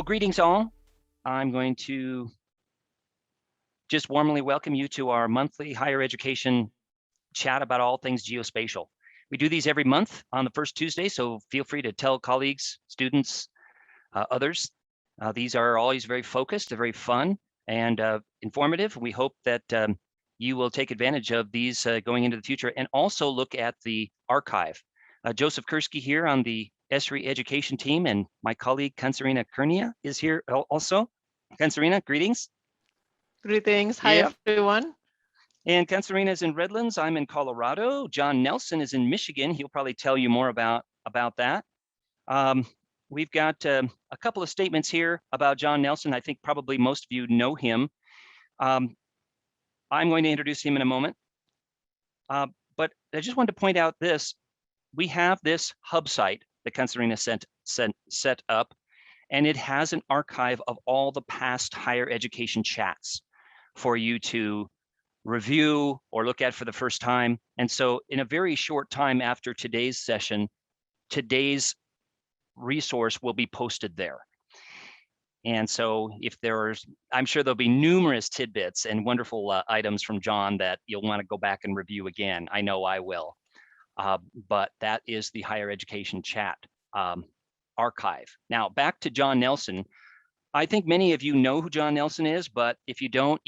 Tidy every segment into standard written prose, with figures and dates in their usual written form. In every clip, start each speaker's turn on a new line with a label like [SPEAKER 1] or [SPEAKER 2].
[SPEAKER 1] Well, greetings all. I'm going to just warmly welcome you to our monthly higher education chat about all things geospatial. We do these every month on the first Tuesday, so feel free to tell colleagues, students, others. These are always very focused, they're very fun and informative. We hope that you will take advantage of these going into the future and also look at the archive. Joseph Kursky here on the Esri education team, and my colleague Kansarina Kurnia is here also. Kansarina, greetings.
[SPEAKER 2] Greetings. Hi, everyone.
[SPEAKER 1] And Kansarina is in Redlands. I'm in Colorado. John Nelson is in Michigan. He'll probably tell you more about that. We've got a couple of statements here about John Nelson. I think probably most of you know him. I'm going to introduce him in a moment. But I just wanted to point out this. We have this hub site that Kansarina set up, and it has an archive of all the past higher education chats for you to review or look at for the first time. And so in a very short time after today's session, today's resource will be posted there. And so if there's, I'm sure there'll be numerous tidbits and wonderful items from John that you'll want to go back and review again. I know I will. But that is the higher education chat archive. Now back to John Nelson. I think many of you know who John Nelson is, but if you don't,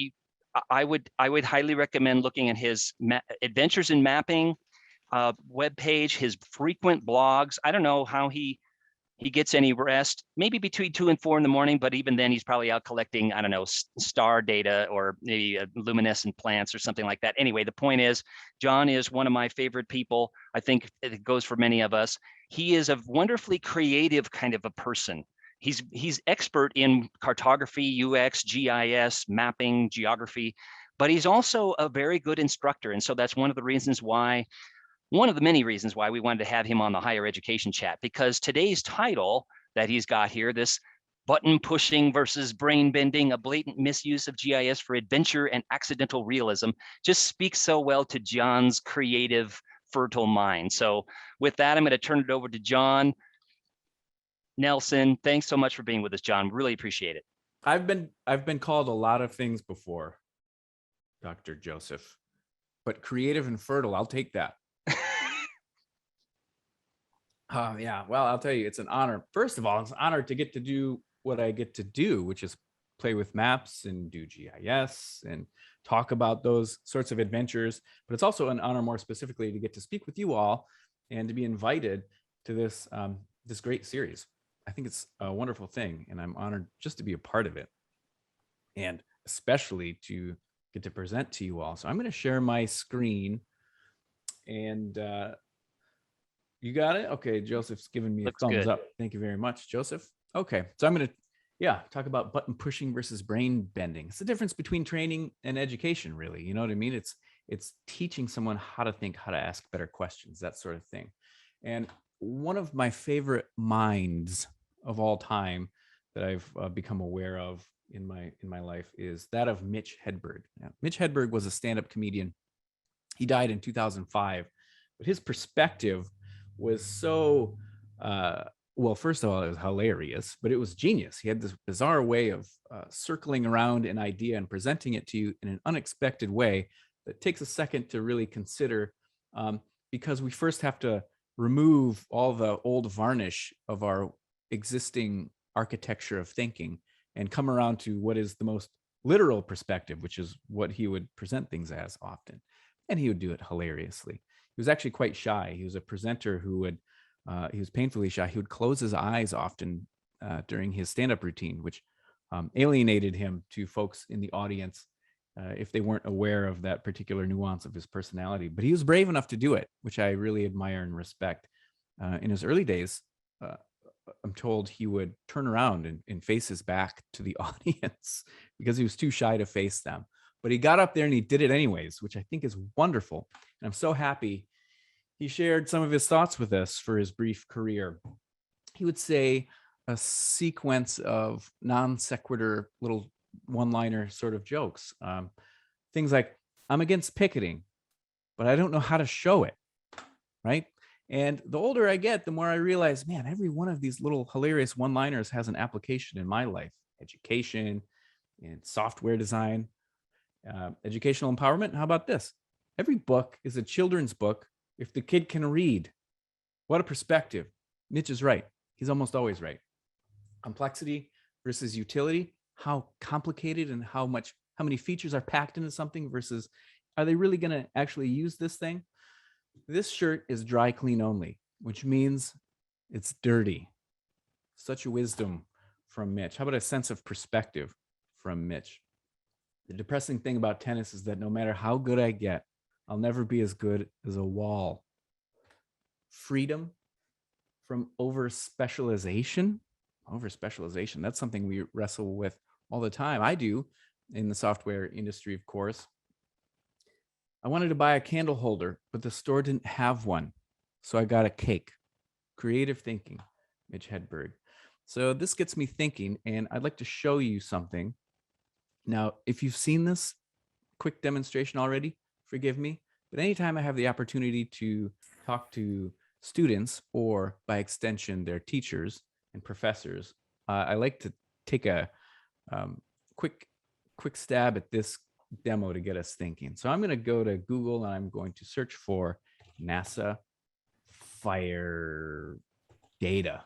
[SPEAKER 1] I would highly recommend looking at his Adventures in Mapping webpage, his frequent blogs. I don't know how he gets any rest, maybe between 2 and 4 in the morning, but even then he's probably out collecting, I don't know, star data or maybe luminescent plants or something like that. Anyway, the point is, John is one of my favorite people. I think it goes for many of us. He is a wonderfully creative kind of a person. He's expert in cartography, UX, GIS, mapping, geography, but he's also a very good instructor. And so that's one of the many reasons why we wanted to have him on the higher education chat, because today's title that he's got here, this button pushing versus brain bending, a blatant misuse of GIS for adventure and accidental realism, just speaks so well to John's creative, fertile mind. So with that, I'm going to turn it over to John Nelson. Thanks so much for being with us, John. Really appreciate it.
[SPEAKER 3] I've been called a lot of things before, Dr. Joseph, but creative and fertile, I'll take that. Yeah, well, I'll tell you, it's an honor. First of all, it's an honor to get to do what I get to do, which is play with maps and do GIS and talk about those sorts of adventures. But it's also an honor, more specifically, to get to speak with you all and to be invited to this this great series. I think it's a wonderful thing, and I'm honored just to be a part of it, and especially to get to present to you all. So I'm going to share my screen, and you got it? Okay, Joseph's giving me a thumbs up. Thank you very much, Joseph. Okay, so I'm going to, talk about button pushing versus brain bending. It's the difference between training and education, really. You know what I mean? It's teaching someone how to think, how to ask better questions, that sort of thing. And one of my favorite minds of all time that I've become aware of in my life is that of Mitch Hedberg. Now, Mitch Hedberg was a stand-up comedian. He died in 2005, but his perspective was so well, first of all, it was hilarious, but it was genius. He had this bizarre way of circling around an idea and presenting it to you in an unexpected way that takes a second to really consider, because we first have to remove all the old varnish of our existing architecture of thinking and come around to what is the most literal perspective, which is what he would present things as often. And he would do it hilariously. He was actually quite shy. He was a presenter who would, he was painfully shy. He would close his eyes often during his stand-up routine, which alienated him to folks in the audience if they weren't aware of that particular nuance of his personality. But he was brave enough to do it, which I really admire and respect. In his early days, I'm told he would turn around and face his back to the audience because he was too shy to face them. But he got up there and he did it anyways, which I think is wonderful. And I'm so happy he shared some of his thoughts with us for his brief career. He would say a sequence of non sequitur little one-liner sort of jokes. Things like, I'm against picketing, but I don't know how to show it, right? And the older I get, the more I realize, man, every one of these little hilarious one-liners has an application in my life. Education and software design, educational empowerment. How about this? Every book is a children's book if the kid can read. What a perspective. Mitch is right. He's almost always right. Complexity versus utility. How complicated and how many features are packed into something versus are they really going to actually use this thing? This shirt is dry clean only, which means it's dirty. Such a wisdom from Mitch. How about a sense of perspective from Mitch? The depressing thing about tennis is that no matter how good I get, I'll never be as good as a wall. Freedom from over specialization. That's something we wrestle with all the time. I do in the software industry, of course. I wanted to buy a candle holder, but the store didn't have one. So I got a cake. Creative thinking, Mitch Hedberg. So this gets me thinking, and I'd like to show you something. Now, if you've seen this quick demonstration already, forgive me, but anytime I have the opportunity to talk to students or by extension, their teachers and professors, I like to take a quick stab at this demo to get us thinking. So I'm going to go to Google and I'm going to search for NASA fire data,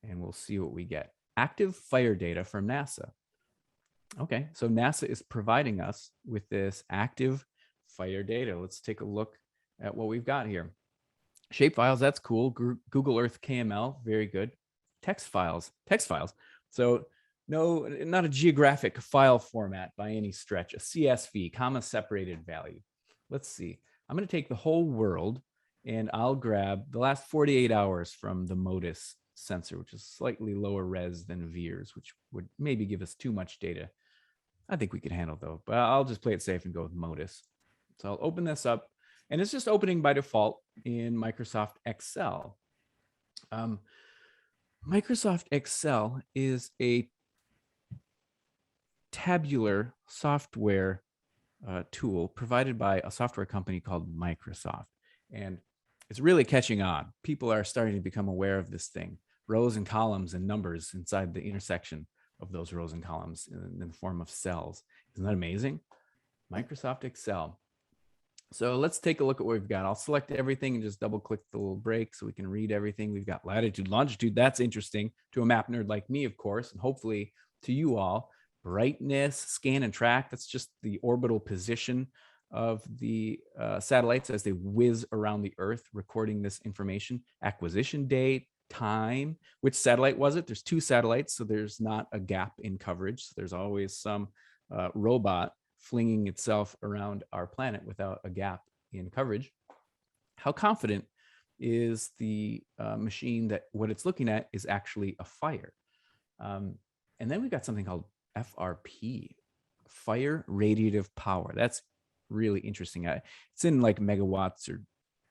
[SPEAKER 3] and we'll see what we get. Active fire data from NASA. Okay, so NASA is providing us with this active fire data. Let's take a look at what we've got here. Shape files, that's cool. Google Earth KML, very good. Text files. So no, not a geographic file format by any stretch, a CSV, comma separated value. Let's see. I'm going to take the whole world and I'll grab the last 48 hours from the MODIS sensor, which is slightly lower res than VIIRS, which would maybe give us too much data. I think we could handle though, but I'll just play it safe and go with MODIS. So I'll open this up and it's just opening by default in Microsoft Excel. Microsoft Excel is a tabular software tool provided by a software company called Microsoft. And it's really catching on. People are starting to become aware of this thing. Rows and columns and numbers inside the intersection of those rows and columns in the form of cells. Isn't that amazing? Microsoft Excel. So let's take a look at what we've got. I'll select everything and just double click the little break so we can read everything. We've got latitude, longitude. That's interesting to a map nerd like me, of course, and hopefully to you all. Brightness, scan and track. That's just the orbital position of the satellites as they whiz around the Earth, recording this information. Acquisition date, time. Which satellite was it? There's 2 satellites, so there's not a gap in coverage. So there's always some robot flinging itself around our planet without a gap in coverage. How confident is the machine that what it's looking at is actually a fire? And then we've got something called FRP, fire radiative power. That's really interesting. It's in like megawatts or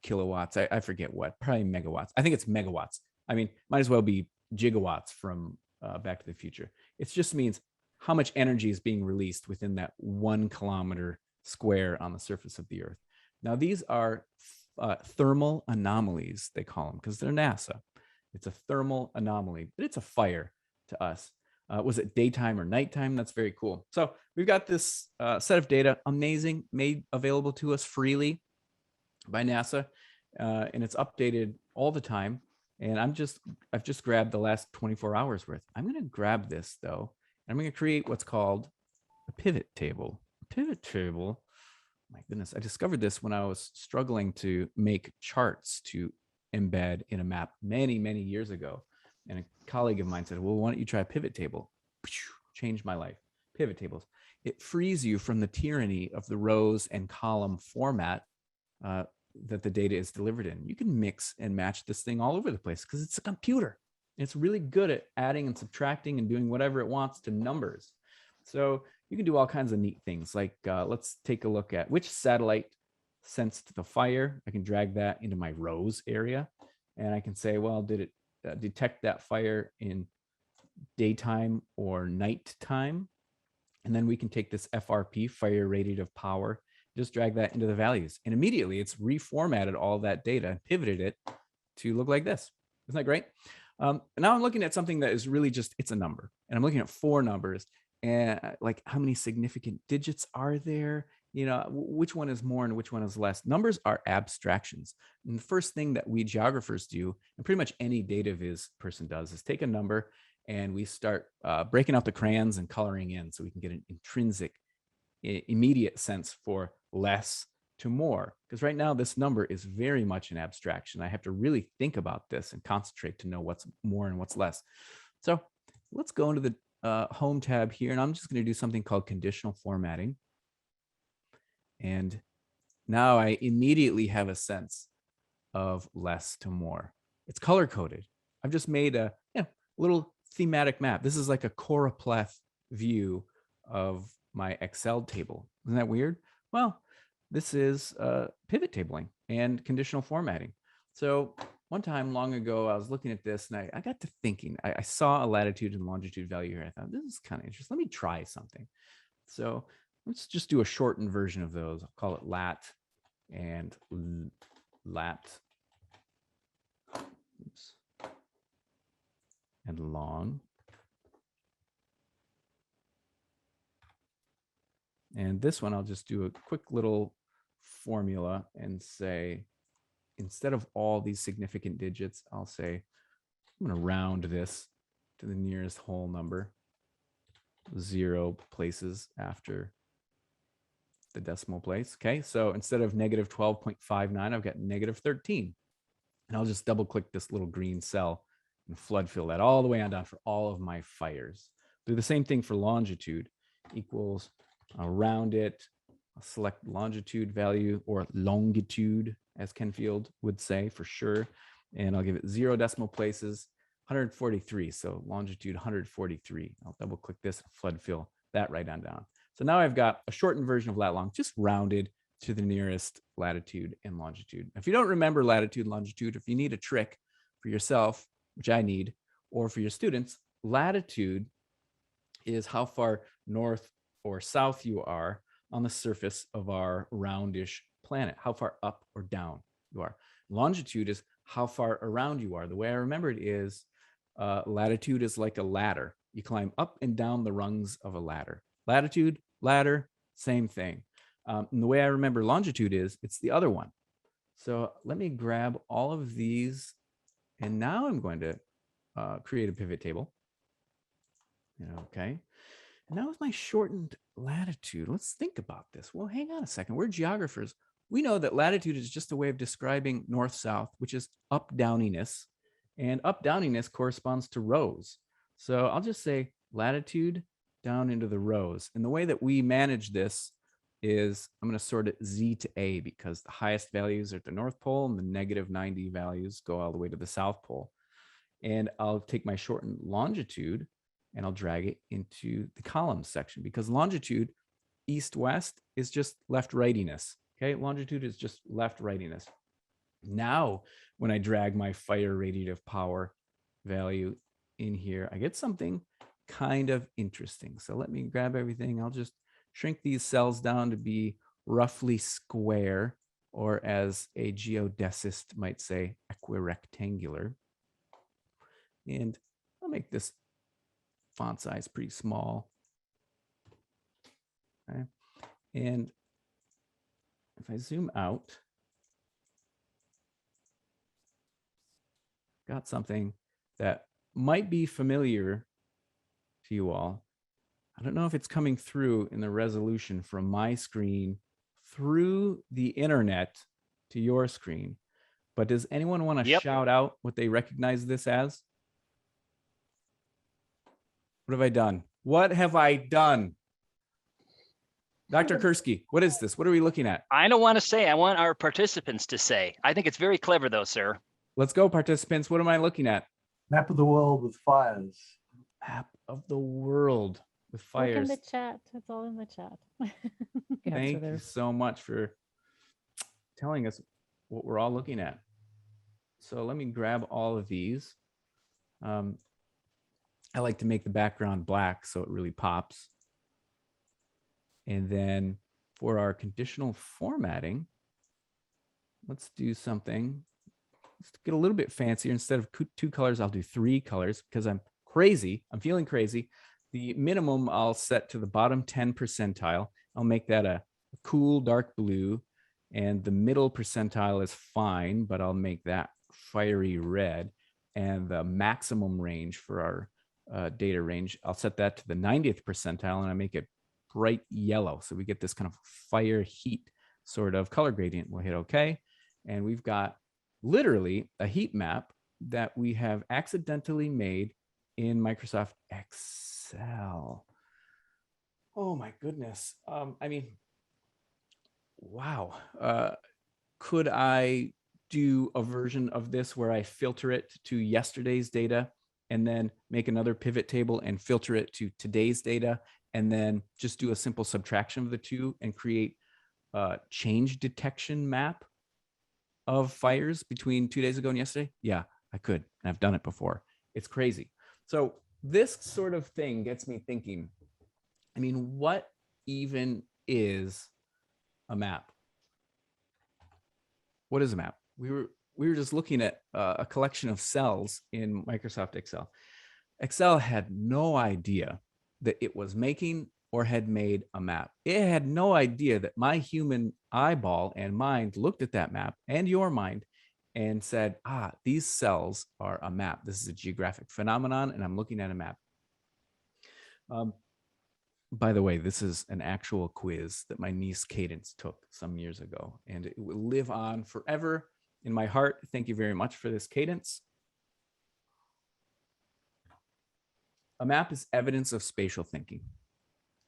[SPEAKER 3] kilowatts. I forget what, probably megawatts. I think it's megawatts. I mean, might as well be gigawatts from Back to the Future. It just means how much energy is being released within that 1 kilometer square on the surface of the Earth. Now, these are thermal anomalies, they call them, because they're NASA. It's a thermal anomaly, but it's a fire to us. Was it daytime or nighttime? That's very cool. So we've got this set of data, amazing, made available to us freely by NASA, and it's updated all the time. And I've just grabbed the last 24 hours worth. I'm going to grab this though. I'm going to create what's called a pivot table. A pivot table. My goodness, I discovered this when I was struggling to make charts to embed in a map many, many years ago. And a colleague of mine said, well, why don't you try a pivot table? Changed my life. Pivot tables. It frees you from the tyranny of the rows and column format that the data is delivered in. You can mix and match this thing all over the place because it's a computer. It's really good at adding and subtracting and doing whatever it wants to numbers. So you can do all kinds of neat things. Like let's take a look at which satellite sensed the fire. I can drag that into my rows area. And I can say, well, did it detect that fire in daytime or nighttime? And then we can take this FRP, fire radiative power, Just drag that into the values, and immediately it's reformatted all that data and pivoted it to look like this. Isn't that great? Now I'm looking at something that is really just, it's a number, and I'm looking at 4 numbers, and like, how many significant digits are there? You know, which one is more and which one is less? Numbers are abstractions. And the first thing that we geographers do, and pretty much any data viz person does, is take a number and we start breaking out the crayons and coloring in so we can get an intrinsic, immediate sense for less to more. Because right now this number is very much an abstraction. I have to really think about this and concentrate to know what's more and what's less. So let's go into the home tab here, and I'm just going to do something called conditional formatting. And now I immediately have a sense of less to more. It's color coded. I've just made a little thematic map. This is like a choropleth view of my Excel table. Isn't that weird? Well, this is pivot tabling and conditional formatting. So one time long ago, I was looking at this and I got to thinking. I saw a latitude and longitude value here. I thought, this is kind of interesting. Let me try something. So let's just do a shortened version of those. I'll call it lat and lat. Oops. And long. And this one, I'll just do a quick little formula and say, instead of all these significant digits, I'll say, I'm going to round this to the nearest whole number, 0 places after the decimal place. Okay, so instead of negative 12.59, I've got negative 13. And I'll just double click this little green cell and flood fill that all the way on down for all of my fires. Do the same thing for longitude, equals, I'll round it, I'll select longitude value, or longitude, as Ken Field would say for sure. And I'll give it 0 decimal places, 143. So longitude 143. I'll double click this, flood fill that right on down. So now I've got a shortened version of lat long, just rounded to the nearest latitude and longitude. If you don't remember latitude and longitude, if you need a trick for yourself, which I need, or for your students, latitude is how far north or south you are on the surface of our roundish planet, how far up or down you are. Longitude is how far around you are. The way I remember it is latitude is like a ladder. You climb up and down the rungs of a ladder. Latitude, ladder, same thing. And the way I remember longitude is, it's the other one. So let me grab all of these, and now I'm going to create a pivot table. Okay. And now with my shortened latitude, let's think about this. Well, hang on a second. We're geographers. We know that latitude is just a way of describing north-south, which is up-downiness. And up-downiness corresponds to rows. So I'll just say latitude down into the rows. And the way that we manage this is I'm going to sort it Z to A, because the highest values are at the North Pole and the negative 90 values go all the way to the South Pole. And I'll take my shortened longitude and I'll drag it into the columns section, because longitude east-west is just left-rightiness. Okay, longitude is just left-rightiness. Now, when I drag my fire radiative power value in here, I get something kind of interesting. So let me grab everything. I'll just shrink these cells down to be roughly square, or as a geodesist might say, equirectangular. And I'll make this font size pretty small. Okay. And if I zoom out, got something that might be familiar to you all. I don't know if it's coming through in the resolution from my screen through the internet to your screen, but does anyone want to shout out what they recognize this as? What have I done? What have I done? Dr. Kursky, what is this? What are we looking at?
[SPEAKER 1] I don't want to say. I want our participants to say. I think it's very clever, though, sir.
[SPEAKER 3] Let's go, participants. What am I looking at?
[SPEAKER 4] Map of the world with fires.
[SPEAKER 3] Map of the world with fires.
[SPEAKER 5] Look in the chat. It's all in the chat.
[SPEAKER 3] Thank you so much for telling us what we're all looking at. So let me grab all of these. I like to make the background black so it really pops. And then for our conditional formatting, let's do something. Let's get a little bit fancier. Instead of 2 colors, I'll do 3 colors because I'm crazy. I'm feeling crazy. The minimum I'll set to the bottom 10 percentile. I'll make that a cool dark blue, and the middle percentile is fine, but I'll make that fiery red. And the maximum range for our data range, I'll set that to the 90th percentile, and I make it bright yellow. So we get this kind of fire heat sort of color gradient. We'll hit OK. And we've got literally a heat map that we have accidentally made in Microsoft Excel. Oh my goodness. I mean, wow. Could I do a version of this where I filter it to yesterday's data and then make another pivot table and filter it to today's data, and then just do a simple subtraction of the two and create a change detection map of fires between 2 days ago and yesterday? Yeah, I could. I've done it before. It's crazy. So this sort of thing gets me thinking, I mean, what even is a map? What is a map? We were just looking at a collection of cells in Microsoft Excel. Excel had no idea that it was making or had made a map. It had no idea that my human eyeball and mind looked at that map, and your mind, and said, these cells are a map. This is a geographic phenomenon, and I'm looking at a map. By the way, this is an actual quiz that my niece Cadence took some years ago, and it will live on forever in my heart. Thank you very much for this, Cadence. A map is evidence of spatial thinking.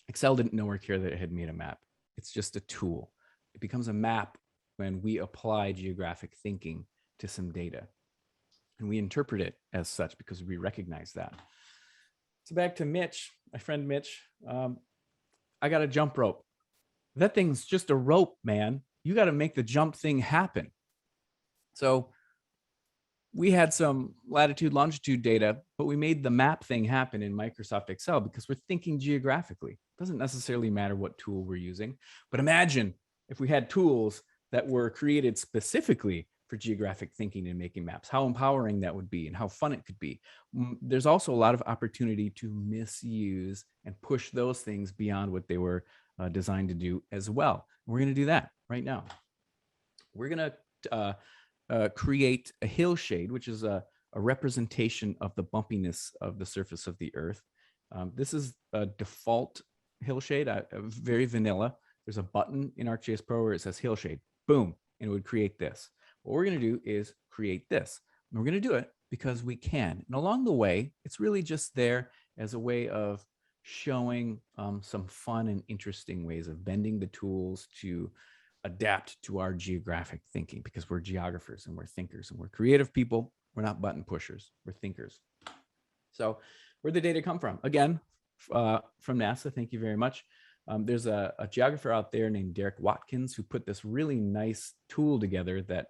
[SPEAKER 3] Excel didn't know or care that it had made a map. It's just a tool. It becomes a map when we apply geographic thinking to some data. And we interpret it as such because we recognize that. So back to Mitch, my friend Mitch. I got a jump rope. That thing's just a rope, man. You got to make the jump thing happen. So we had some latitude, longitude data, but we made the map thing happen in Microsoft Excel because we're thinking geographically. It doesn't necessarily matter what tool we're using, but imagine if we had tools that were created specifically for geographic thinking and making maps, how empowering that would be and how fun it could be. There's also a lot of opportunity to misuse and push those things beyond what they were designed to do as well. We're going to do that right now. We're going to create a hillshade, which is a representation of the bumpiness of the surface of the Earth. This is a default hillshade, very vanilla. There's a button in Arcgis Pro where it says hillshade, boom, and it would create this. What we're going to do is create this. And we're going to do it because we can. And along the way, it's really just there as a way of showing some fun and interesting ways of bending the tools to adapt to our geographic thinking, because we're geographers and we're thinkers and we're creative people. We're not button pushers. We're thinkers. So where'd the data come from? Again, from NASA. Thank you very much. There's a geographer out there named Derek Watkins who put this really nice tool together that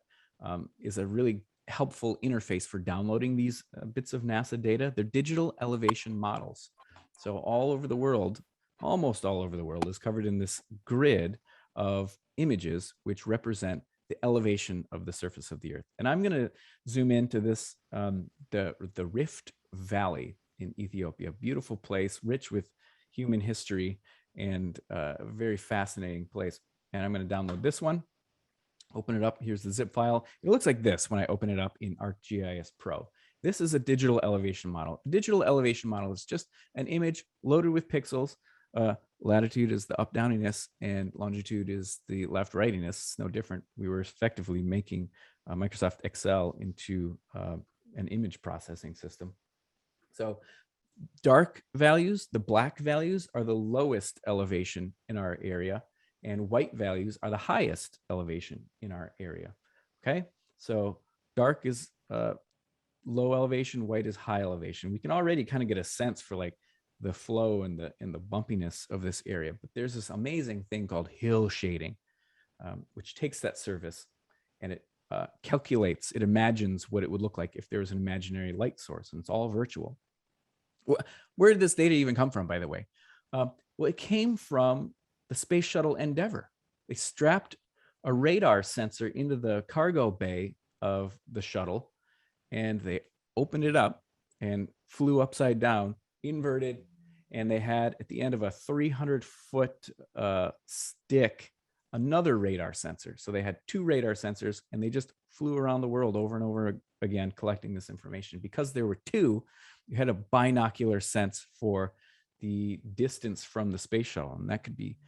[SPEAKER 3] is a really helpful interface for downloading these bits of NASA data. They're digital elevation models. So all over the world, almost all over the world, is covered in this grid of images which represent the elevation of the surface of the Earth. And I'm going to zoom into this, the Rift Valley in Ethiopia, beautiful place, rich with human history, and a very fascinating place. And I'm going to download this one, open it up. Here's the zip file. It looks like this when I open it up in Arcgis Pro. This is a digital elevation model. A digital elevation model is just an image loaded with pixels. Latitude is the up downiness and longitude is the left rightiness. It's no different. We were effectively making Microsoft Excel into an image processing system. So dark values, the black values, are the lowest elevation in our area, and white values are the highest elevation in our area. Okay, so dark is low elevation, white is high elevation. We can already kind of get a sense for like the flow and the bumpiness of this area. But there's this amazing thing called hill shading, which takes that surface and it calculates, it imagines what it would look like if there was an imaginary light source, and it's all virtual. Where did this data even come from, by the way? Well, it came from the Space Shuttle Endeavour. They strapped a radar sensor into the cargo bay of the shuttle, and they opened it up and flew upside down, inverted, and they had at the end of a 300-foot stick another radar sensor. So they had 2 radar sensors, and they just flew around the world over and over again collecting this information. Because there were 2, you had a binocular sense for the distance from the space shuttle, and that could be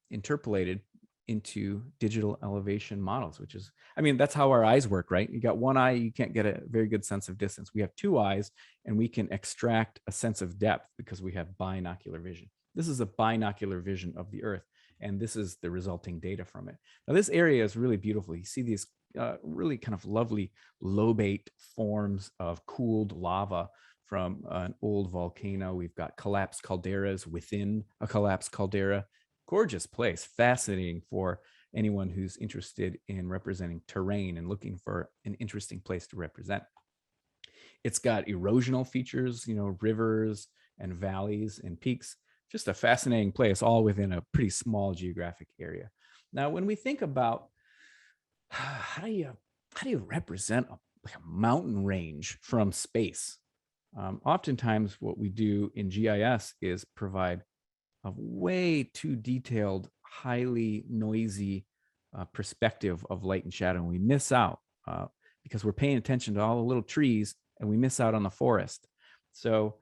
[SPEAKER 3] interpolated into digital elevation models, which is, I mean, that's how our eyes work, right? You got one eye, you can't get a very good sense of distance. We have 2 eyes, and we can extract a sense of depth because we have binocular vision. This is a binocular vision of the Earth, and this is the resulting data from it. Now, this area is really beautiful. You see these really kind of lovely lobate forms of cooled lava from an old volcano. We've got collapsed calderas within a collapsed caldera. Gorgeous place, fascinating for anyone who's interested in representing terrain and looking for an interesting place to represent. It's got erosional features, you know, rivers and valleys and peaks. Just a fascinating place, all within a pretty small geographic area. Now, when we think about how do you represent like a mountain range from space? Oftentimes, what we do in GIS is provide a way too detailed, highly noisy perspective of light and shadow. And we miss out because we're paying attention to all the little trees, and we miss out on the forest. So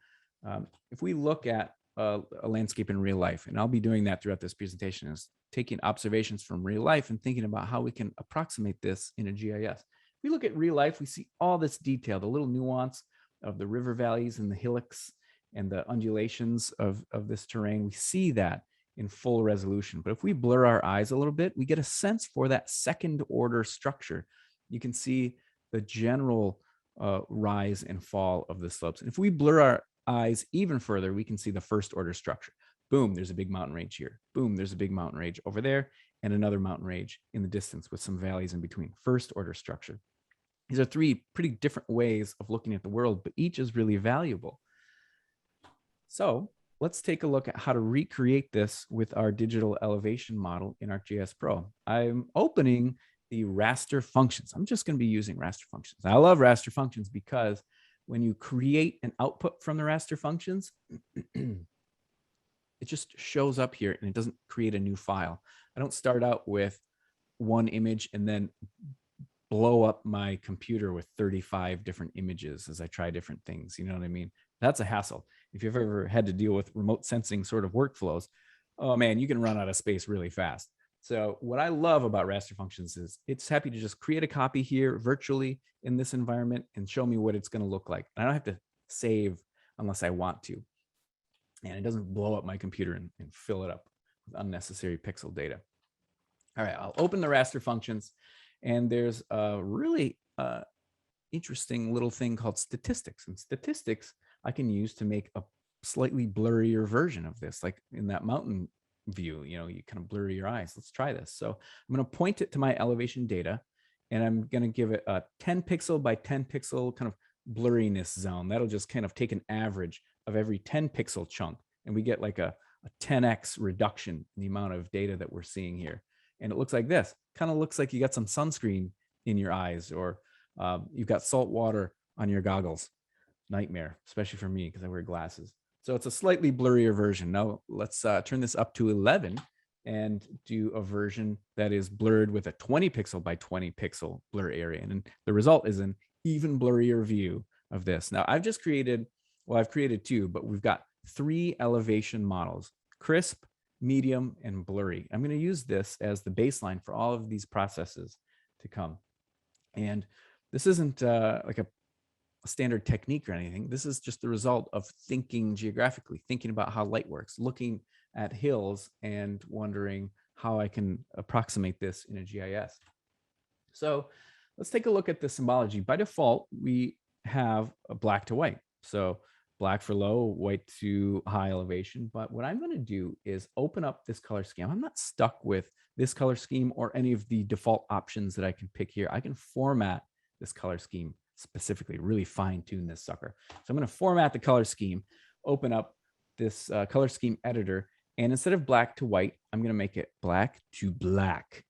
[SPEAKER 3] if we look at a landscape in real life, and I'll be doing that throughout this presentation, is taking observations from real life and thinking about how we can approximate this in a GIS. If we look at real life, we see all this detail, the little nuance of the river valleys and the hillocks and the undulations of this terrain. We see that in full resolution. But if we blur our eyes a little bit, we get a sense for that second order structure. You can see the general rise and fall of the slopes. And if we blur our eyes even further, we can see the first order structure. Boom, there's a big mountain range here. Boom, there's a big mountain range over there, and another mountain range in the distance with some valleys in between. First order structure. These are 3 pretty different ways of looking at the world, but each is really valuable. So let's take a look at how to recreate this with our digital elevation model in Arcgis Pro. I'm opening the Raster Functions. I'm just going to be using Raster Functions. I love Raster Functions because when you create an output from the Raster Functions, it just shows up here and it doesn't create a new file. I don't start out with one image and then blow up my computer with 35 different images as I try different things. You know what I mean? That's a hassle. If you've ever had to deal with remote sensing sort of workflows, oh man, you can run out of space really fast. So what I love about Raster Functions is it's happy to just create a copy here virtually in this environment and show me what it's going to look like. I don't have to save unless I want to. And it doesn't blow up my computer and fill it up with unnecessary pixel data. All right, I'll open the Raster Functions, and there's a really interesting little thing called statistics. And statistics I can use to make a slightly blurrier version of this, like in that mountain view, you know, you kind of blur your eyes. Let's try this. So I'm going to point it to my elevation data, and I'm going to give it a 10 pixel by 10 pixel kind of blurriness zone. That'll just kind of take an average of every 10 pixel chunk, and we get like a 10x reduction in the amount of data that we're seeing here. And it looks like this. Kind of looks like you got some sunscreen in your eyes, or you've got salt water on your goggles. Nightmare, especially for me because I wear glasses. So it's a slightly blurrier version. Now let's turn this up to 11 and do a version that is blurred with a 20 pixel by 20 pixel blur area. And the result is an even blurrier view of this. Now I've just created, well, I've created 2, but we've got 3 elevation models: crisp, medium, and blurry. I'm going to use this as the baseline for all of these processes to come. And this isn't like a standard technique or anything. This is just the result of thinking geographically, thinking about how light works, looking at hills and wondering how I can approximate this in a GIS. So let's take a look at the symbology. By default, we have a black to white. So black for low, white to high elevation. But what I'm going to do is open up this color scheme. I'm not stuck with this color scheme or any of the default options that I can pick here. I can format this color scheme specifically, really fine tune this sucker. So I'm going to format the color scheme, open up this color scheme editor, And instead of black to white, I'm going to make it black to black.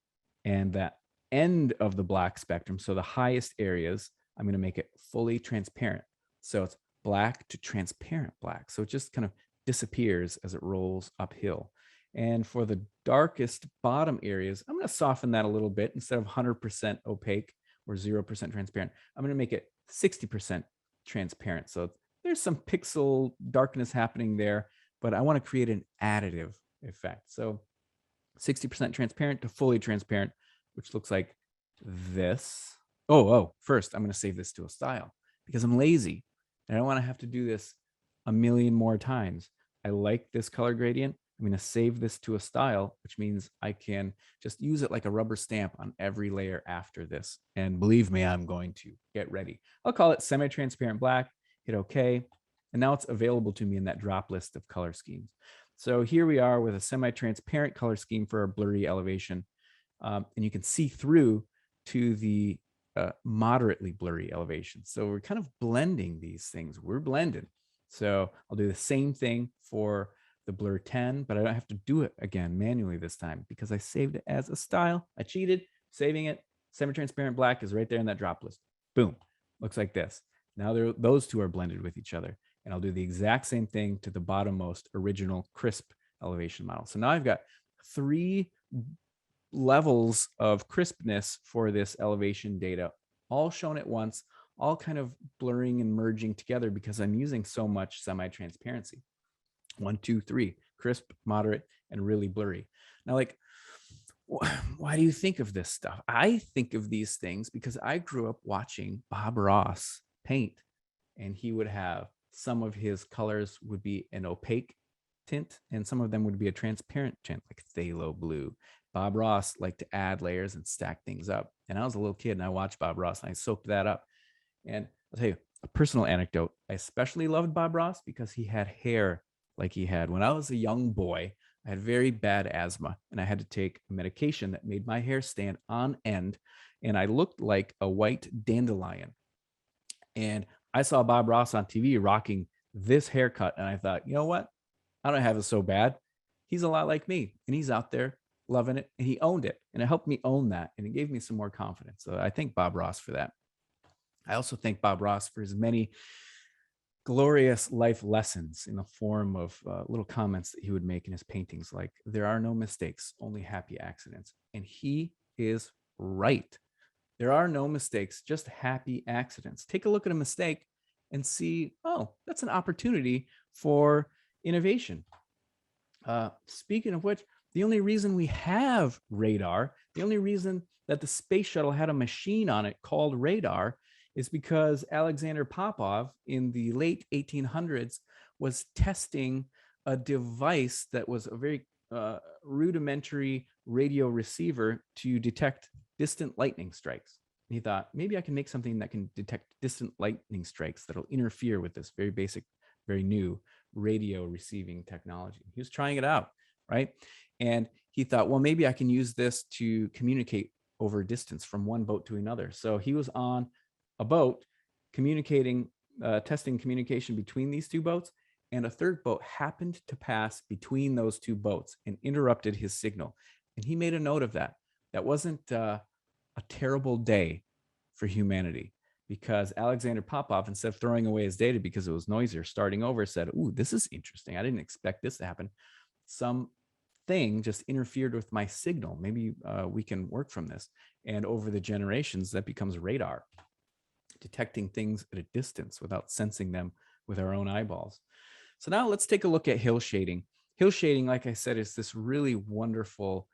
[SPEAKER 3] And that end of the black spectrum, so the highest areas, I'm going to make it fully transparent. So it's black to transparent black. So it just kind of disappears as it rolls uphill. And for the darkest bottom areas, I'm going to soften that a little bit. Instead of 100% opaque or 0% transparent, I'm going to make it 60% transparent. So there's some pixel darkness happening there, but I want to create an additive effect. So 60% transparent to fully transparent, which looks like this. First, I'm going to save this to a style because I'm lazy. And I don't want to have to do this a million more times. I like this color gradient. I'm going to save this to a style, which means I can just use it like a rubber stamp on every layer after this. And believe me, I'm going to get ready. I'll call it semi-transparent black, hit OK. And now it's available to me in that drop list of color schemes. So here we are with a semi-transparent color scheme for our blurry elevation. And you can see through to the moderately blurry elevation. So we're kind of blending these things. We're blended. So I'll do the same thing for the blur 10, but I don't have to do it again manually this time because I saved it as a style. I cheated, saving it. Semi-transparent black is right there in that drop list. Boom, looks like this. Now those two are blended with each other. And I'll do the exact same thing to the bottommost original crisp elevation model. So now I've got 3 levels of crispness for this elevation data, all shown at once, all kind of blurring and merging together because I'm using so much semi-transparency. 1, 2, 3, crisp, moderate, and really blurry. Now, like, why do you think of this stuff? I think of these things because I grew up watching Bob Ross paint, and he would have some of his colors would be an opaque tint, and some of them would be a transparent tint, like phthalo blue. Bob Ross liked to add layers and stack things up. And I was a little kid and I watched Bob Ross and I soaked that up. And I'll tell you a personal anecdote. I especially loved Bob Ross because he had hair like he had. When I was a young boy, I had very bad asthma and I had to take a medication that made my hair stand on end. And I looked like a white dandelion. And I saw Bob Ross on TV rocking this haircut. And I thought, you know what? I don't have it so bad. He's a lot like me and he's out there loving it, and he owned it, and it helped me own that, and it gave me some more confidence. So I thank Bob Ross for that. I also thank Bob Ross for his many glorious life lessons in the form of little comments that he would make in his paintings, like there are no mistakes, only happy accidents. And he is right. There are no mistakes, just happy accidents. Take a look at a mistake and see, oh, that's an opportunity for innovation. Speaking of which, the only reason we have radar, the only reason that the space shuttle had a machine on it called radar is because Alexander Popov in the late 1800s was testing a device that was a very rudimentary radio receiver to detect distant lightning strikes. And he thought, maybe I can make something that can detect distant lightning strikes that'll interfere with this very basic, very new radio receiving technology. He was trying it out, right? And he thought, well, maybe I can use this to communicate over distance from one boat to another. So he was on a boat communicating, testing communication between these 2 boats, and a third boat happened to pass between those 2 boats and interrupted his signal. And he made a note of that. That wasn't a terrible day for humanity, because Alexander Popov, instead of throwing away his data because it was noisy or starting over, said, ooh, this is interesting. I didn't expect this to happen. Some thing just interfered with my signal. Maybe we can work from this. And over the generations, that becomes radar, detecting things at a distance without sensing them with our own eyeballs. So now let's take a look at hill shading. Hill shading, like I said, is this really wonderful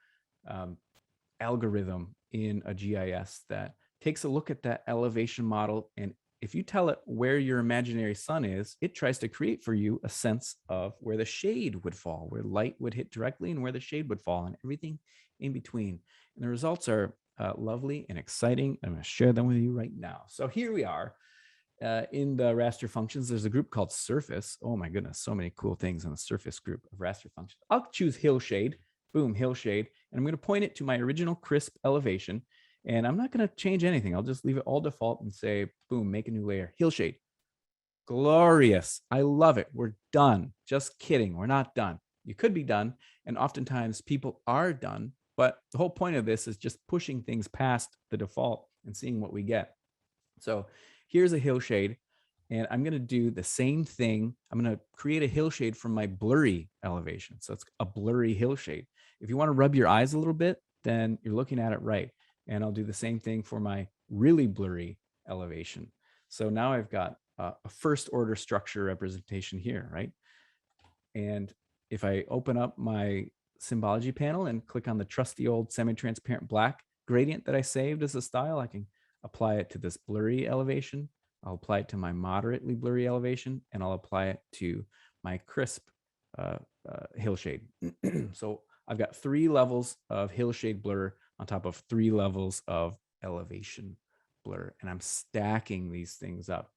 [SPEAKER 3] algorithm in a GIS that takes a look at that elevation model, and if you tell it where your imaginary sun is, it tries to create for you a sense of where the shade would fall, where light would hit directly and where the shade would fall, and everything in between. And the results are lovely and exciting. I'm going to share them with you right now. So here we are in the raster functions. There's a group called surface. Oh my goodness, so many cool things in the surface group of raster functions. I'll choose hill shade. Boom, hill shade. And I'm going to point it to my original crisp elevation. And I'm not going to change anything. I'll just leave it all default and say, boom, make a new layer. Hill shade. Glorious. I love it. We're done. Just kidding. We're not done. you could be done. And oftentimes people are done. But the whole point of this is just pushing things past the default and seeing what we get. So here's a hillshade, and I'm going to do the same thing. I'm going to create a hillshade from my blurry elevation. So it's a blurry hillshade. If you want to rub your eyes a little bit, then you're looking at it right. And I'll do the same thing for my really blurry elevation. So now I've got a first order structure representation here, right? And if I open up my Symbology panel and click on the trusty old semi-transparent black gradient that I saved as a style, I can apply it to this blurry elevation. I'll apply it to my moderately blurry elevation, and I'll apply it to my crisp hillshade. So I've got 3 levels of hillshade blur on top of 3 levels of elevation blur, and I'm stacking these things up,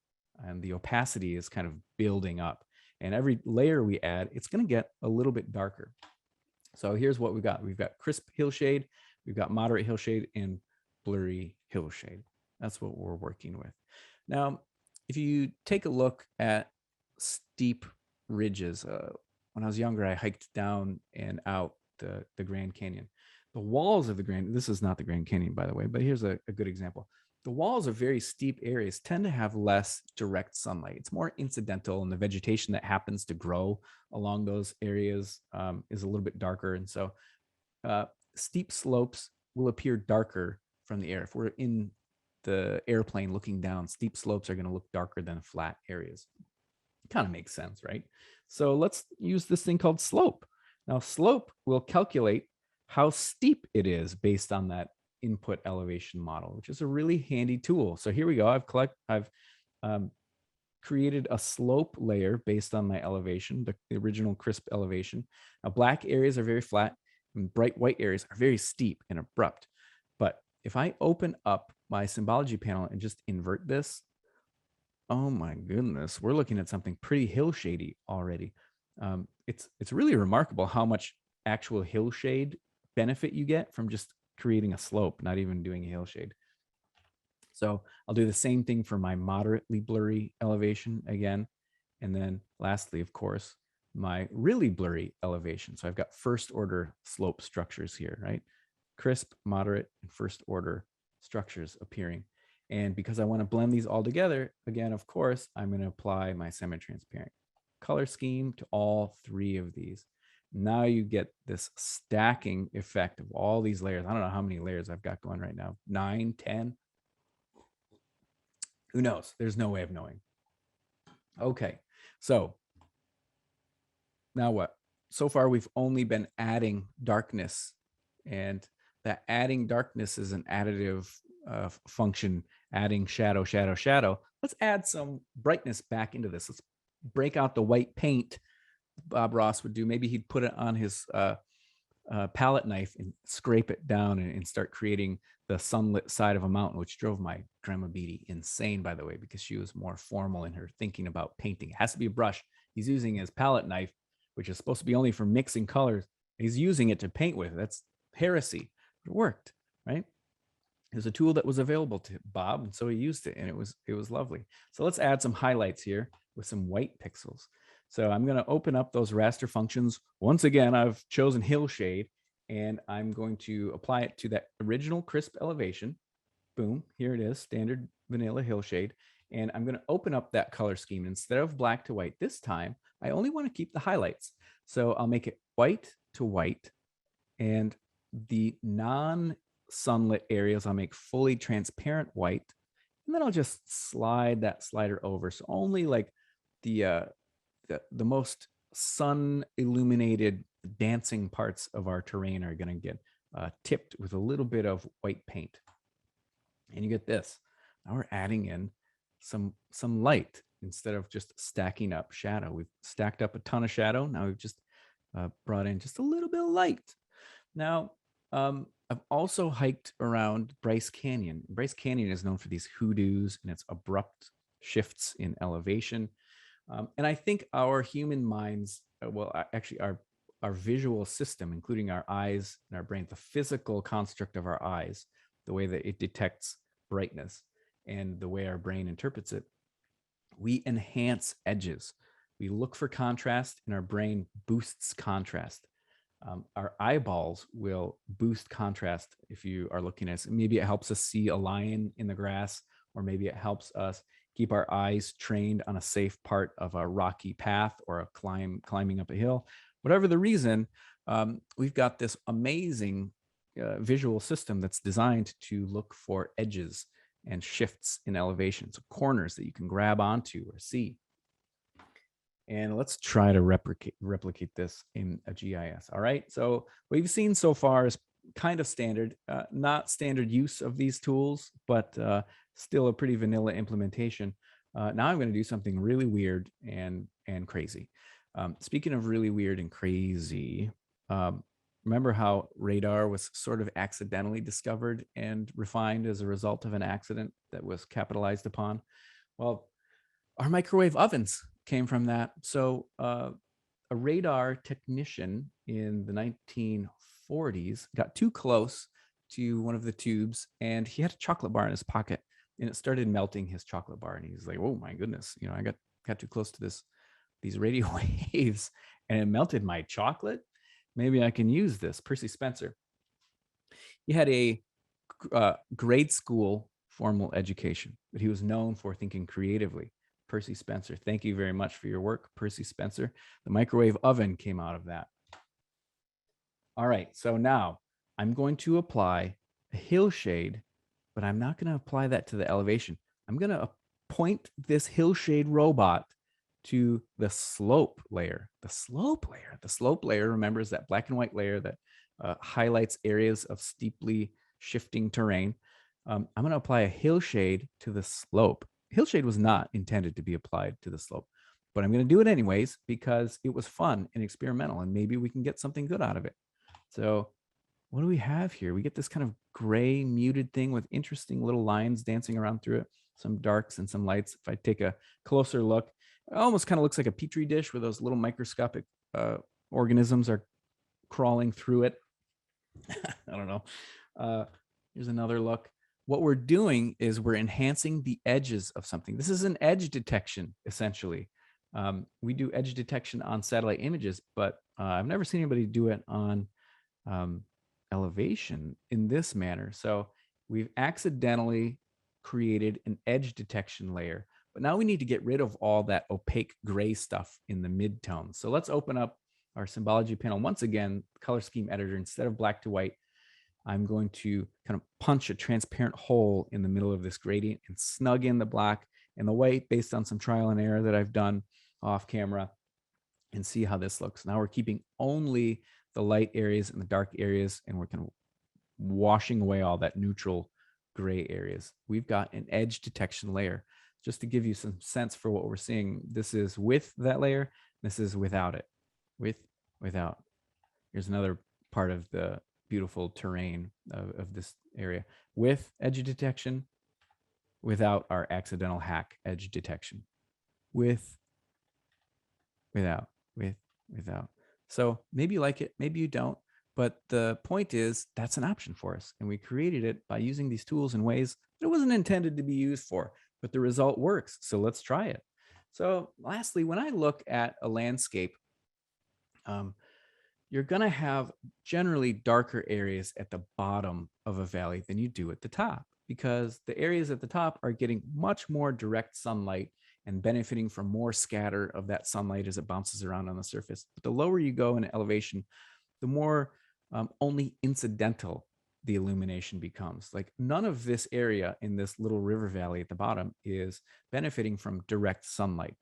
[SPEAKER 3] and the opacity is kind of building up. And every layer we add, it's going to get a little bit darker. So here's what we've got. We've got crisp hillshade, we've got moderate hillshade, and blurry hillshade. That's what we're working with. Now, if you take a look at steep ridges, when I was younger, I hiked down and out the Grand Canyon. The walls of the Grand, this is not the Grand Canyon, by the way, but here's a good example. The walls of very steep areas tend to have less direct sunlight. It's more incidental, and the vegetation that happens to grow along those areas is a little bit darker. And so steep slopes will appear darker from the air. If we're in the airplane looking down, steep slopes are going to look darker than flat areas. Kind of makes sense, right? So let's use this thing called slope. Now, slope will calculate how steep it is based on that input elevation model, which is a really handy tool. So here we go. I've created a slope layer based on my elevation, the original crisp elevation. Now, black areas are very flat, and bright white areas are very steep and abrupt. But if I open up my Symbology panel and just invert this, oh my goodness, we're looking at something pretty hillshady already. It's really remarkable how much actual hillshade benefit you get from just creating a slope, not even doing a hillshade. So I'll do the same thing for my moderately blurry elevation again. And then lastly, of course, my really blurry elevation. So I've got first order slope structures here, right? Crisp, moderate, and first order structures appearing. And because I want to blend these all together, again, of course, I'm going to apply my semi-transparent color scheme to all 3 of these. Now you get this stacking effect of all these layers. I don't know how many layers I've got going right now. 9, 10. Who knows? There's no way of knowing. Okay, so now what? So far, we've only been adding darkness, and that adding darkness is an additive function, adding shadow, shadow, shadow. Let's add some brightness back into this. Let's break out the white paint Bob Ross would do. Maybe he'd put it on his palette knife and scrape it down and start creating the sunlit side of a mountain, which drove my grandma Beatty insane, by the way, because she was more formal in her thinking about painting. It has to be a brush. He's using his palette knife, which is supposed to be only for mixing colors. He's using it to paint with. That's heresy. It worked, right? It was a tool that was available to Bob, and so he used it, and it was lovely. So let's add some highlights here with some white pixels. So I'm going to open up those raster functions. Once again, I've chosen hillshade, and I'm going to apply it to that original crisp elevation. Boom, here it is, standard vanilla hillshade. And I'm going to open up that color scheme. Instead of black to white this time, I only want to keep the highlights. So I'll make it white to white, and the non-sunlit areas I'll make fully transparent white, and then I'll just slide that slider over. So only like the most sun illuminated dancing parts of our terrain are going to get tipped with a little bit of white paint. And you get this. Now we're adding in some light instead of just stacking up shadow. We've stacked up a ton of shadow. Now we've just brought in just a little bit of light. Now, I've also hiked around Bryce Canyon. Bryce Canyon is known for these hoodoos and its abrupt shifts in elevation. And I think our human minds, actually our visual system, including our eyes and our brain, the physical construct of our eyes, the way that it detects brightness and the way our brain interprets it, we enhance edges. We look for contrast, and our brain boosts contrast. Our eyeballs will boost contrast if you are looking at it. Maybe it helps us see a lion in the grass, or maybe it helps us keep our eyes trained on a safe part of a rocky path or a climbing up a hill. Whatever the reason, we've got this amazing visual system that's designed to look for edges and shifts in elevations, corners that you can grab onto or see. And let's try to replicate this in a GIS. All right. So what you've seen so far is kind of standard, not standard use of these tools, but still a pretty vanilla implementation. Now I'm going to do something really weird and crazy. Speaking of really weird and crazy, remember how radar was sort of accidentally discovered and refined as a result of an accident that was capitalized upon? Well, our microwave ovens came from that. So a radar technician in the 1940s got too close to one of the tubes, and he had a chocolate bar in his pocket, and it started melting his chocolate bar. And he's like, "Oh my goodness, you know, I got too close to these radio waves, and it melted my chocolate. Maybe I can use this." Percy Spencer, he had a grade school formal education, but he was known for thinking creatively. Percy Spencer, thank you very much for your work, Percy Spencer. The microwave oven came out of that. All right, so now I'm going to apply a hillshade, but I'm not going to apply that to the elevation. I'm going to point this hillshade robot to the slope layer. The slope layer, remember, is that black and white layer that highlights areas of steeply shifting terrain. I'm going to apply a hillshade to the slope. Hillshade was not intended to be applied to the slope, but I'm going to do it anyways because it was fun and experimental, and maybe we can get something good out of it. So what do we have here? We get this kind of gray muted thing with interesting little lines dancing around through it, some darks and some lights. If I take a closer look, it almost kind of looks like a petri dish where those little microscopic organisms are crawling through it. I don't know. Here's another look. What we're doing is we're enhancing the edges of something. This is an edge detection, essentially. We do edge detection on satellite images, but I've never seen anybody do it on elevation in this manner. So we've accidentally created an edge detection layer, but now we need to get rid of all that opaque gray stuff in the midtones. So let's open up our Symbology panel. Once again, color scheme editor, instead of black to white, I'm going to kind of punch a transparent hole in the middle of this gradient and snug in the black and the white based on some trial and error that I've done off camera, and see how this looks. Now we're keeping only the light areas and the dark areas, and we're kind of washing away all that neutral gray areas. We've got an edge detection layer. Just to give you some sense for what we're seeing, this is with that layer, this is without it. Without. Here's another part of the beautiful terrain of this area. With edge detection, without our accidental hack edge detection. Without. So maybe you like it, maybe you don't, but the point is that's an option for us. And we created it by using these tools in ways that it wasn't intended to be used for, but the result works. So let's try it. So lastly, when I look at a landscape, you're going to have generally darker areas at the bottom of a valley than you do at the top, because the areas at the top are getting much more direct sunlight and benefiting from more scatter of that sunlight as it bounces around on the surface. But the lower you go in elevation, the more only incidental the illumination becomes. Like none of this area in this little river valley at the bottom is benefiting from direct sunlight.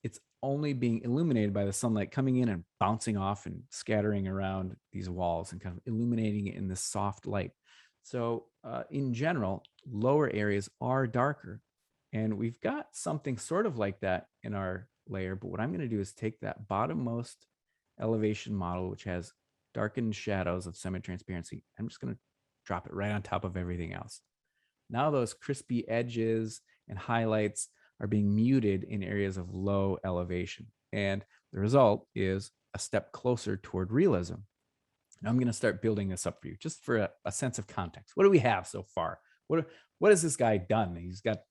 [SPEAKER 3] It's only being illuminated by the sunlight coming in and bouncing off and scattering around these walls and kind of illuminating it in this soft light. So in general, lower areas are darker. And we've got something sort of like that in our layer. But what I'm going to do is take that bottommost elevation model, which has darkened shadows of semi-transparency. I'm just going to drop it right on top of everything else. Now those crispy edges and highlights are being muted in areas of low elevation. And the result is a step closer toward realism. Now I'm going to start building this up for you just for a sense of context. What do we have so far? What has this guy done? He's got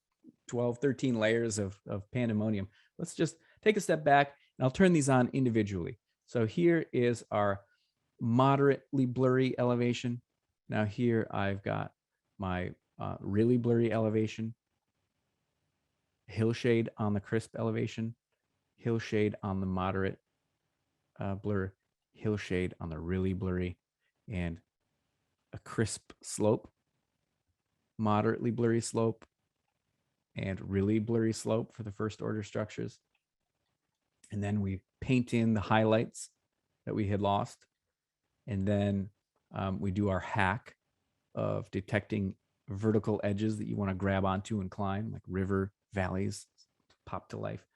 [SPEAKER 3] 12, 13 layers of pandemonium. Let's just take a step back and I'll turn these on individually. So here is our moderately blurry elevation. Now here I've got my really blurry elevation, hillshade on the crisp elevation, hillshade on the moderate blur, hillshade on the really blurry, and a crisp slope, moderately blurry slope, and really blurry slope for the first order structures. And then we paint in the highlights that we had lost. And then we do our hack of detecting vertical edges that you want to grab onto and climb, like river, valleys, pop to life.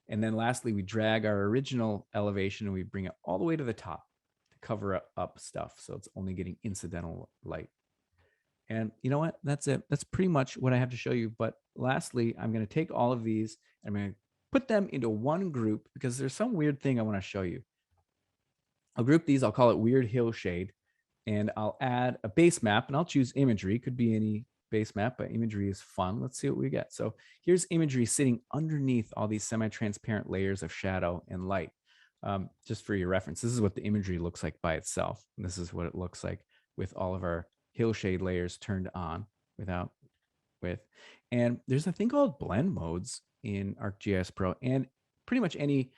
[SPEAKER 3] And then lastly, we drag our original elevation and we bring it all the way to the top to cover up stuff. So it's only getting incidental light. And you know what? That's it. That's pretty much what I have to show you. But lastly, I'm going to take all of these and I'm going to put them into one group because there's some weird thing I want to show you. I'll group these. I'll call it Weird Hill Shade. And I'll add a base map and I'll choose imagery. Could be any base map, but imagery is fun. Let's see what we get. So here's imagery sitting underneath all these semi-transparent layers of shadow and light. Just for your reference, this is what the imagery looks like by itself. And this is what it looks like with all of our hillshade layers turned on without with. And there's a thing called blend modes in ArcGIS Pro, and pretty much any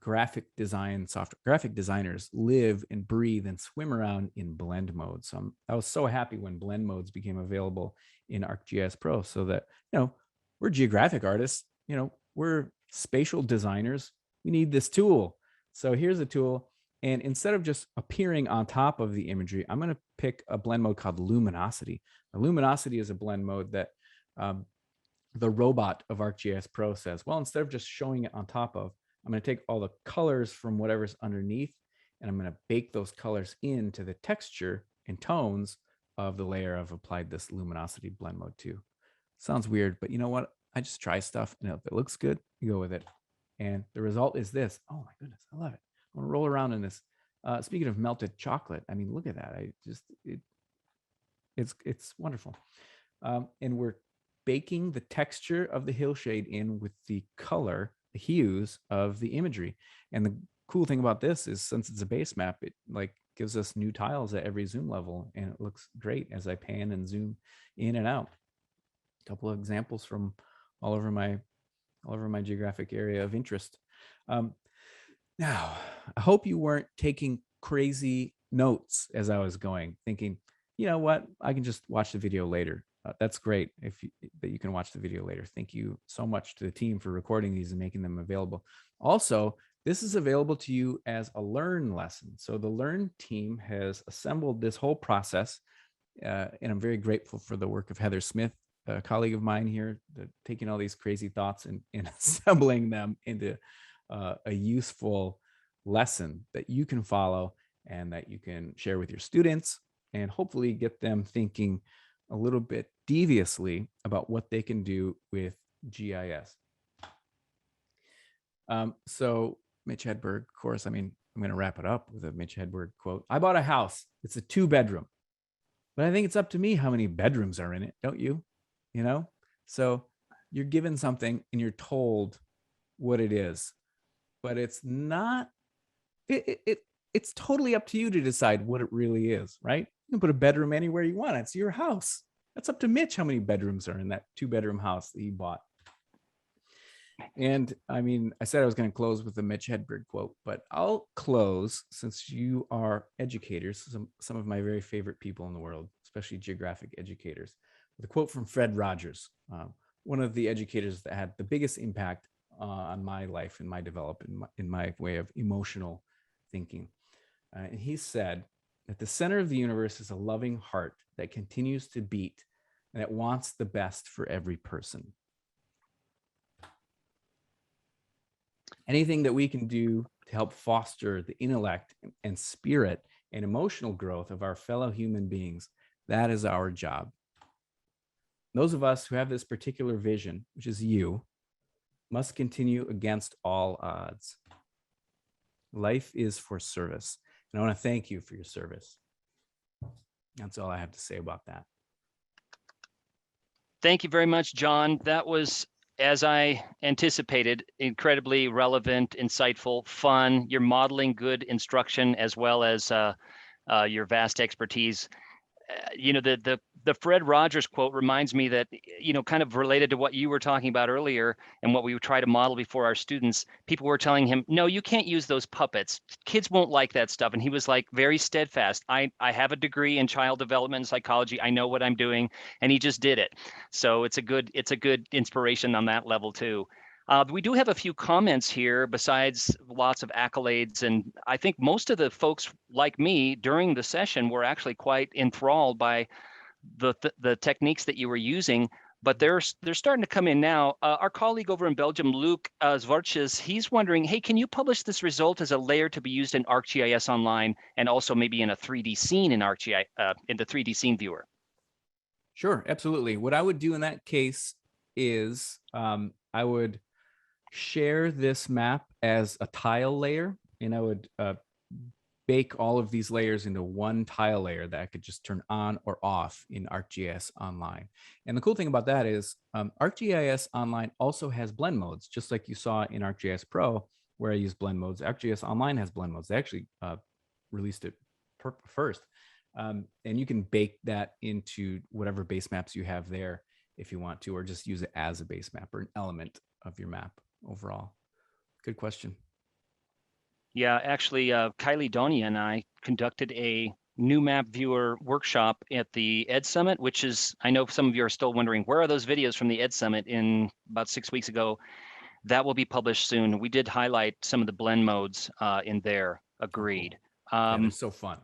[SPEAKER 3] graphic design software, graphic designers live and breathe and swim around in blend mode. So I was so happy when blend modes became available in ArcGIS Pro, so that, you know, we're geographic artists, you know, we're spatial designers. We need this tool. So here's a tool. And instead of just appearing on top of the imagery, I'm going to pick a blend mode called Luminosity. Now, Luminosity is a blend mode that the robot of ArcGIS Pro says, well, instead of just showing it on top of, I'm going to take all the colors from whatever's underneath, and I'm going to bake those colors into the texture and tones of the layer I've applied this luminosity blend mode to. Sounds weird, but you know what? I just try stuff, and if it looks good, you go with it. And the result is this. Oh my goodness, I love it. I want to roll around in this. Speaking of melted chocolate, I mean, look at that. It's wonderful. And we're baking the texture of the hillshade in with the color, the hues of the imagery. And the cool thing about this is, since it's a base map, it like gives us new tiles at every zoom level, and it looks great as I pan and zoom in and out. A couple of examples from all over my geographic area of interest. Now, I hope you weren't taking crazy notes as I was going, thinking, you know what, I can just watch the video later. That's great that you can watch the video later. Thank you so much to the team for recording these and making them available. Also, this is available to you as a Learn lesson. So the Learn team has assembled this whole process, and I'm very grateful for the work of Heather Smith, a colleague of mine here, taking all these crazy thoughts and assembling them into a useful lesson that you can follow and that you can share with your students, and hopefully get them thinking a little bit deviously about what they can do with GIS. So Mitch Hedberg, of course, I mean, I'm going to wrap it up with a Mitch Hedberg quote. I bought a house. It's a 2-bedroom, but I think it's up to me how many bedrooms are in it. Don't you? You know? So you're given something and you're told what it is, but it's not, it's totally up to you to decide what it really is, right? You can put a bedroom anywhere you want. It's your house. That's up to Mitch how many bedrooms are in that 2-bedroom house that he bought. And I mean, I said I was going to close with a Mitch Hedberg quote, but I'll close, since you are educators, some of my very favorite people in the world, especially geographic educators, with a quote from Fred Rogers, one of the educators that had the biggest impact on my life and my development, in my way of emotional thinking. And he said, at the center of the universe is a loving heart that continues to beat and it wants the best for every person. Anything that we can do to help foster the intellect and spirit and emotional growth of our fellow human beings, that is our job. Those of us who have this particular vision, which is you, must continue against all odds. Life is for service. And I want to thank you for your service. That's all I have to say about that.
[SPEAKER 1] Thank you very much, John. That was as I anticipated, incredibly relevant, insightful, fun. You're modeling good instruction as well as your vast expertise. You know, the Fred Rogers quote reminds me that, you know, kind of related to what you were talking about earlier and what we would try to model before our students. People were telling him, no, you can't use those puppets. Kids won't like that stuff. And he was like very steadfast. I have a degree in child development and psychology. I know what I'm doing. And he just did it. So it's a good inspiration on that level too. We do have a few comments here besides lots of accolades. And I think most of the folks like me during the session were actually quite enthralled by the techniques that you were using. But they're starting to come in now. Our colleague over in Belgium, Luc Zwartjes, he's wondering, hey, can you publish this result as a layer to be used in ArcGIS Online and also maybe in a 3D scene in ArcGIS, in the 3D scene viewer?
[SPEAKER 3] Sure, absolutely. What I would do in that case is I would share this map as a tile layer, and I would bake all of these layers into one tile layer that I could just turn on or off in ArcGIS Online. And the cool thing about that is ArcGIS Online also has blend modes, just like you saw in ArcGIS Pro, where I use blend modes. ArcGIS Online has blend modes. They actually released it first. And you can bake that into whatever base maps you have there if you want to, or just use it as a base map or an element of your map overall. Good question.
[SPEAKER 1] Yeah, actually, Kylie Donia and I conducted a new map viewer workshop at the Ed Summit, which is, I know some of you are still wondering, where are those videos from the Ed Summit in about 6 weeks ago? That will be published soon. We did highlight some of the blend modes in there. Agreed.
[SPEAKER 3] Yeah, they're so fun.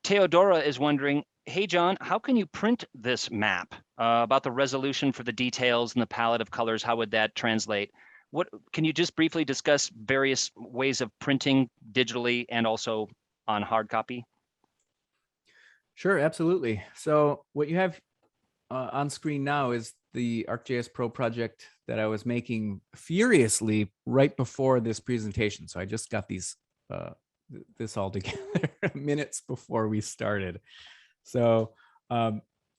[SPEAKER 1] Theodora is wondering, hey, John, how can you print this map? About the resolution for the details and the palette of colors, how would that translate? What can you just briefly discuss various ways of printing digitally and also on hard copy?
[SPEAKER 3] Sure, absolutely. So what you have on screen now is the Arcgis Pro project that I was making furiously right before this presentation. So I just got these this all together minutes before we started. So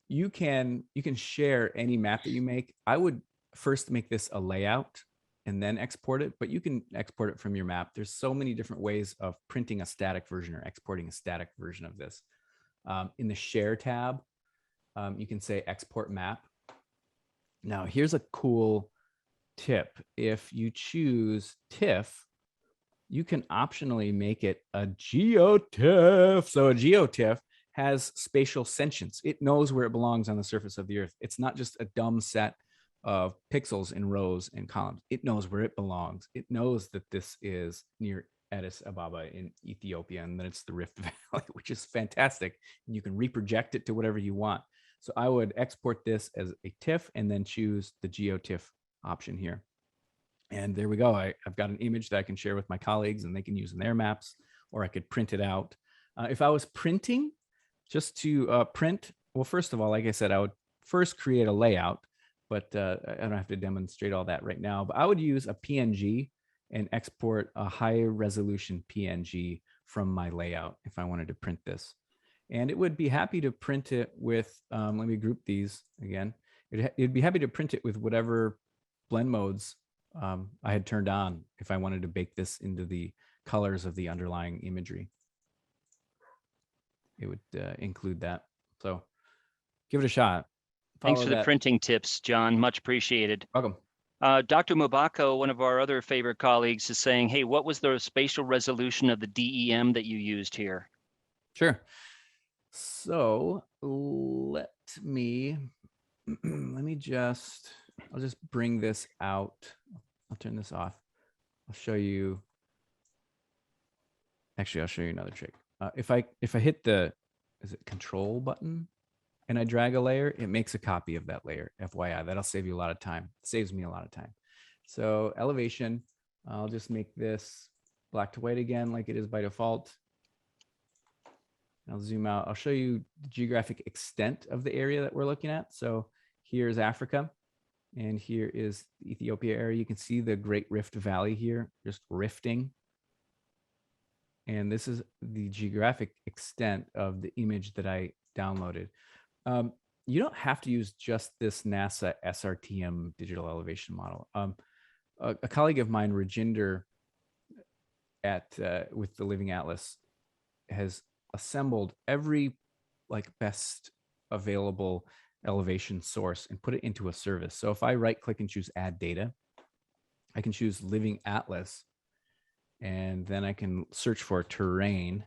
[SPEAKER 3] you can share any map that you make. I would first make this a layout and then export it, but you can export it from your map. There's so many different ways of printing a static version or exporting a static version of this. In the share tab, you can say export map. Now here's a cool tip. If you choose TIFF, you can optionally make it a GeoTIFF. So a GeoTIFF has spatial sentience. It knows where it belongs on the surface of the earth. It's not just a dumb set of pixels in rows and columns. It knows where it belongs. It knows that this is near Addis Ababa in Ethiopia, and then it's the Rift Valley, which is fantastic. And you can reproject it to whatever you want. So I would export this as a TIFF and then choose the GeoTIFF option here. And there we go. I've got an image that I can share with my colleagues and they can use in their maps, or I could print it out. If I was printing, just to print, well, first of all, like I said, I would first create a layout, but I don't have to demonstrate all that right now. But I would use a PNG and export a high resolution PNG from my layout if I wanted to print this. And it would be happy to print it with, let me group these again. It'd be happy to print it with whatever blend modes I had turned on if I wanted to bake this into the colors of the underlying imagery. It would include that. So give it a shot.
[SPEAKER 1] Thanks for the printing tips, John. Much appreciated.
[SPEAKER 3] Welcome.
[SPEAKER 1] Dr. Mubako, one of our other favorite colleagues, is saying, hey, what was the spatial resolution of the DEM that you used here?
[SPEAKER 3] Sure. So let me I'll just bring this out. I'll turn this off. I'll show you. Actually, I'll show you another trick. If I hit the, is it control button and I drag a layer, it makes a copy of that layer. FYI, that'll save you a lot of time. It saves me a lot of time. So elevation, I'll just make this black to white again, like it is by default. I'll zoom out. I'll show you the geographic extent of the area that we're looking at. So here's Africa, and here is the Ethiopia area. You can see the Great Rift Valley here, just rifting. And this is the geographic extent of the image that I downloaded. you don't have to use just this NASA SRTM digital elevation model. A colleague of mine, Rajinder, with the Living Atlas, has assembled every best available elevation source and put it into a service. So if I right click and choose add data, I can choose Living Atlas, and then I can search for terrain,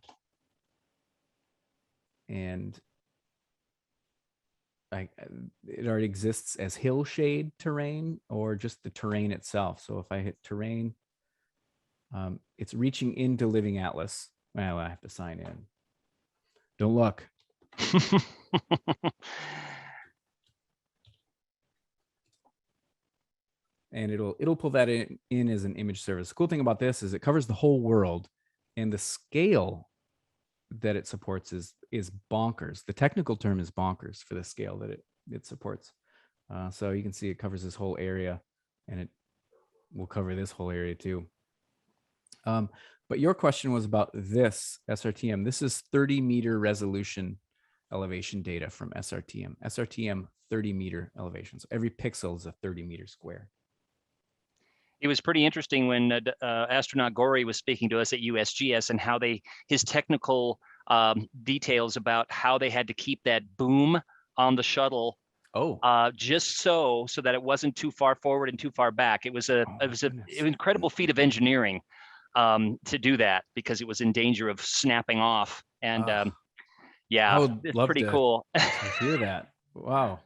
[SPEAKER 3] and it already exists as hillshade terrain or just the terrain itself. So if I hit terrain, it's reaching into Living Atlas. Well, I have to sign in. Don't look. And it'll pull that in as an image service. The cool thing about this is it covers the whole world, and the scale that it supports is bonkers. The technical term is bonkers for the scale that it supports. So you can see it covers this whole area, and it will cover this whole area too. But your question was about this SRTM. This is 30-meter resolution elevation data from SRTM. SRTM 30-meter elevation. So every pixel is a 30-meter square.
[SPEAKER 1] It was pretty interesting when astronaut Gori was speaking to us at USGS and how his technical details about how they had to keep that boom on the shuttle. Just so that it wasn't too far forward and too far back. It was an incredible feat of engineering to do that, because it was in danger of snapping off. And yeah, it's pretty cool
[SPEAKER 3] to hear that. Wow.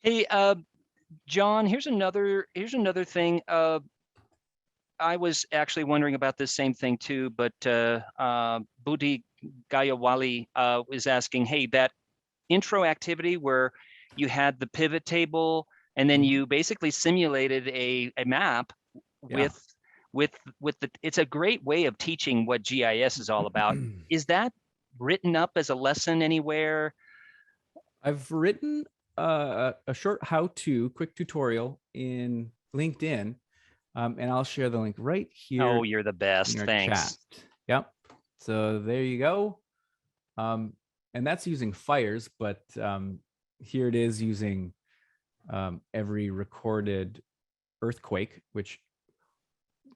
[SPEAKER 1] Hey, John, here's another thing. I was actually wondering about this same thing too, but Budi Gayawali is asking, hey, that intro activity where you had the pivot table and then you basically simulated a map with the, it's a great way of teaching what GIS is all about. Is that written up as a lesson anywhere?
[SPEAKER 3] I've written a short how-to quick tutorial in LinkedIn, and I'll share the link right here.
[SPEAKER 1] Oh, you're the best. Thanks.
[SPEAKER 3] Chat. Yep. So there you go. And that's using fires, but here it is using every recorded earthquake, which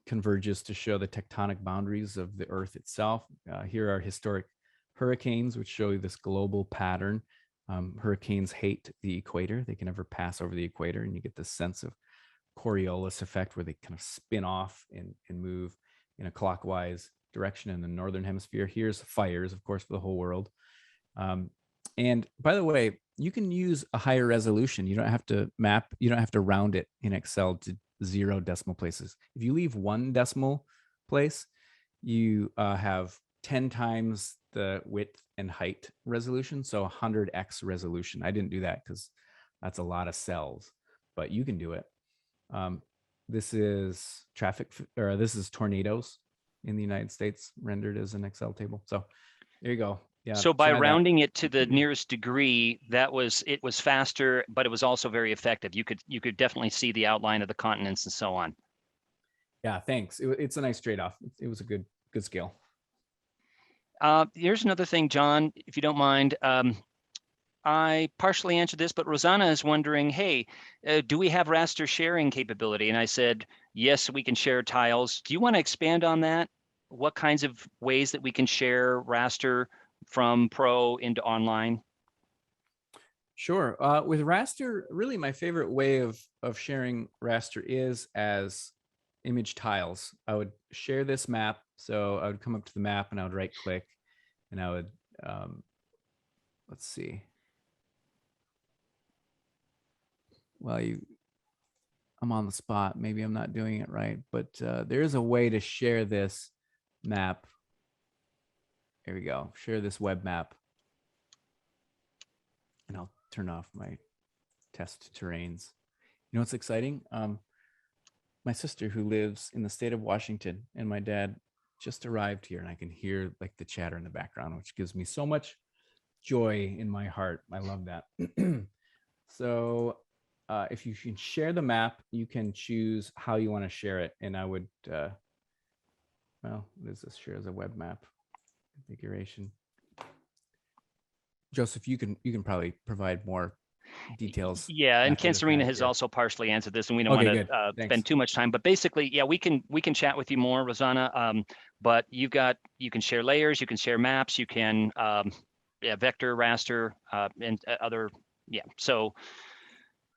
[SPEAKER 3] converges to show the tectonic boundaries of the Earth itself. Here are historic hurricanes, which show you this global pattern. Hurricanes hate the equator. They can never pass over the equator, and you get this sense of Coriolis effect where they kind of spin off and move in a clockwise direction in the northern hemisphere. Here's fires, of course, for the whole world. And by the way, you can use a higher resolution. You don't have to map. You don't have to round it in Excel to 0 decimal places. If you leave 1 decimal place, you have 10 times the width and height resolution. So 100x resolution. I didn't do that because that's a lot of cells, but you can do it. This is this is tornadoes in the United States rendered as an Excel table. So there you go. Yeah.
[SPEAKER 1] So by rounding it to the nearest degree, it was faster, but it was also very effective. You could definitely see the outline of the continents and so on.
[SPEAKER 3] Yeah, thanks. It's a nice trade-off. It was a good scale.
[SPEAKER 1] Here's another thing, John, if you don't mind. I partially answered this, but Rosanna is wondering, hey, do we have raster sharing capability? And I said, yes, we can share tiles. Do you want to expand on that? What kinds of ways that we can share raster from Pro into online?
[SPEAKER 3] Sure. With raster, really my favorite way of sharing raster is as image tiles. I would share this map. So I would come up to the map and I would right click and I would, let's see. Well, I'm on the spot. Maybe I'm not doing it right, but there is a way to share this map. Here we go. Share this web map. And I'll turn off my test terrains. You know what's exciting? My sister, who lives in the state of Washington, and my dad just arrived here, and I can hear like the chatter in the background, which gives me so much joy in my heart. I love that. So if you can share the map, you can choose how you want to share it. And I would, well, what is this? Share as a web map configuration. Joseph, you can probably provide more details.
[SPEAKER 1] Yeah, and
[SPEAKER 3] after
[SPEAKER 1] Ken
[SPEAKER 3] the
[SPEAKER 1] Serena
[SPEAKER 3] fact,
[SPEAKER 1] has
[SPEAKER 3] yeah.
[SPEAKER 1] also partially answered this, and we don't
[SPEAKER 3] Okay,
[SPEAKER 1] want
[SPEAKER 3] good.
[SPEAKER 1] to
[SPEAKER 3] Thanks.
[SPEAKER 1] spend too much time. But basically, yeah, we can chat with you more, Rosanna. But you can share layers, you can share maps, you can vector, raster, and other So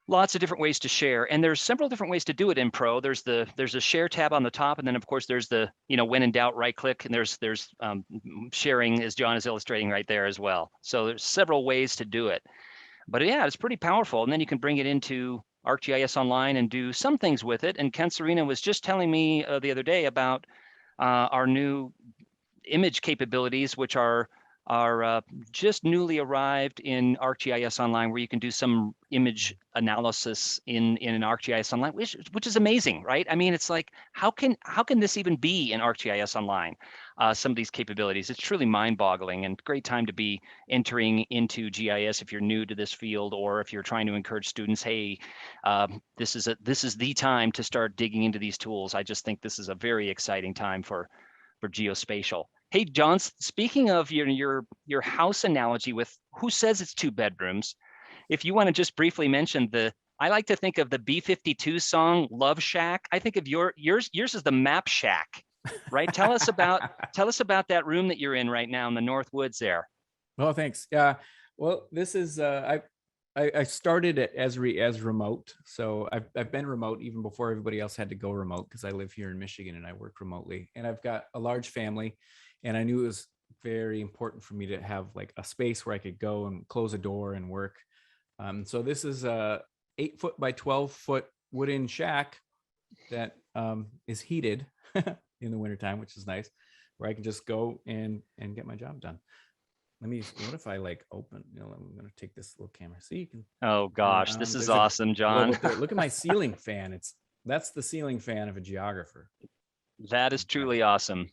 [SPEAKER 1] lots of different ways to share, and there's several different ways to do it in Pro. There's a share tab on the top, and then of course there's the when in doubt, right click, and there's sharing, as John is illustrating right there as well. So there's several ways to do it. But yeah, it's pretty powerful. And then you can bring it into ArcGIS Online and do some things with it. And Ken Serena was just telling me the other day about our new image capabilities, which are just newly arrived in ArcGIS Online, where you can do some image analysis in an ArcGIS Online, which is amazing, right? I mean, it's like, how can this even be in ArcGIS Online? Some of these capabilities, it's truly mind-boggling, and great time to be entering into GIS if you're new to this field, or if you're trying to encourage students, hey, this is the time to start digging into these tools. I just think this is a very exciting time for geospatial. Hey, John, speaking of your house analogy with who says it's 2 bedrooms, if you want to just briefly mention I like to think of the B-52 song Love Shack. I think of yours is the Map Shack, right? Tell us about that room that you're in right now in the North Woods there.
[SPEAKER 3] Oh, thanks. Yeah. Well, this is I started at Esri as remote, so I've been remote even before everybody else had to go remote, because I live here in Michigan and I work remotely, and I've got a large family, and I knew it was very important for me to have like a space where I could go and close a door and work. So this is a 8-foot by 12-foot wooden shack that is heated in the wintertime, which is nice, where I can just go and get my job done. What if I like open, I'm going to take this little camera so you can.
[SPEAKER 1] Oh gosh, this is
[SPEAKER 3] There's
[SPEAKER 1] awesome, John.
[SPEAKER 3] Look at my ceiling fan. That's the ceiling fan of a geographer.
[SPEAKER 1] That is truly awesome.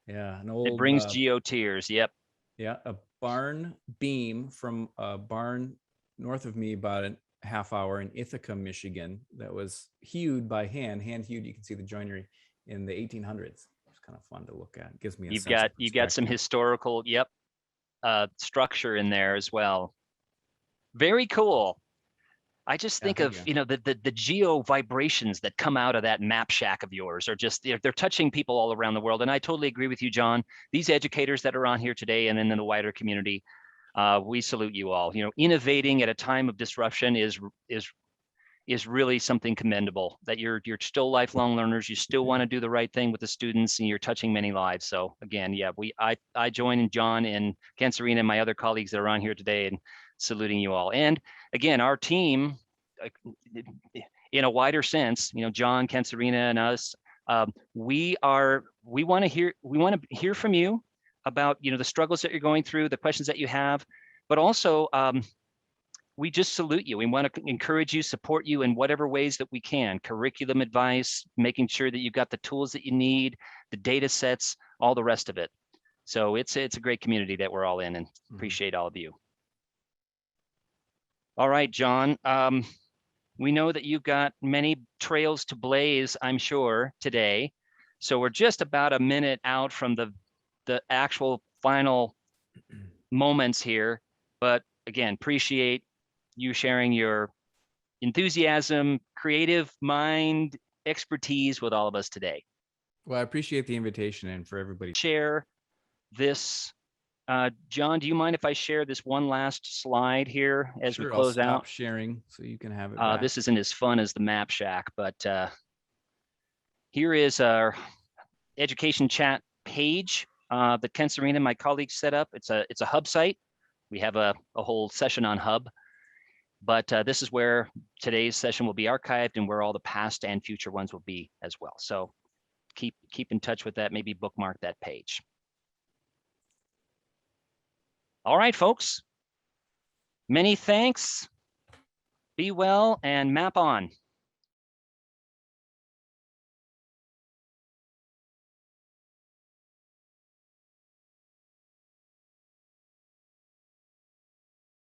[SPEAKER 3] Yeah. An old,
[SPEAKER 1] it brings geo tears. Yep.
[SPEAKER 3] Yeah. A barn beam from a barn north of me, about a half hour in Ithaca, Michigan, that was hewed by hand hewed. You can see the joinery in the 1800s. It's kind of fun to look at. It gives me a
[SPEAKER 1] you've got some historical, structure in there as well. Very cool. I just think of, the geo vibrations that come out of that map shack of yours are just, they're touching people all around the world. And I totally agree with you, John. These educators that are on here today and then in the wider community, we salute you all. Innovating at a time of disruption is really something commendable, that you're still lifelong learners. You still want to do the right thing with the students, and you're touching many lives. So again, I join John and Ken Serena and my other colleagues that are on here today and saluting you all. And again, our team, in a wider sense, John, Ken Serena, and us, we want to hear from you about the struggles that you're going through, the questions that you have, but also we just salute you. We want to encourage you, support you in whatever ways that we can. Curriculum advice, making sure that you've got the tools that you need, the data sets, all the rest of it. So it's a great community that we're all in, and appreciate all of you. All right, John. We know that you've got many trails to blaze, I'm sure, today. So we're just about a minute out from the actual final moments here. But again, appreciate you sharing your enthusiasm, creative mind, expertise with all of us today.
[SPEAKER 3] Well, I appreciate the invitation, and for everybody.
[SPEAKER 1] Share this. John, do you mind if I share this one last slide here as we close
[SPEAKER 3] I'll stop
[SPEAKER 1] out?
[SPEAKER 3] sharing so you can have it back.
[SPEAKER 1] This isn't as fun as the Map Shack, but here is our education chat page that Ken Serena and my colleagues set up. It's a hub site. We have a whole session on Hub, but this is where today's session will be archived and where all the past and future ones will be as well. So keep in touch with that, maybe bookmark that page. All right, folks. Many thanks. Be well and map on.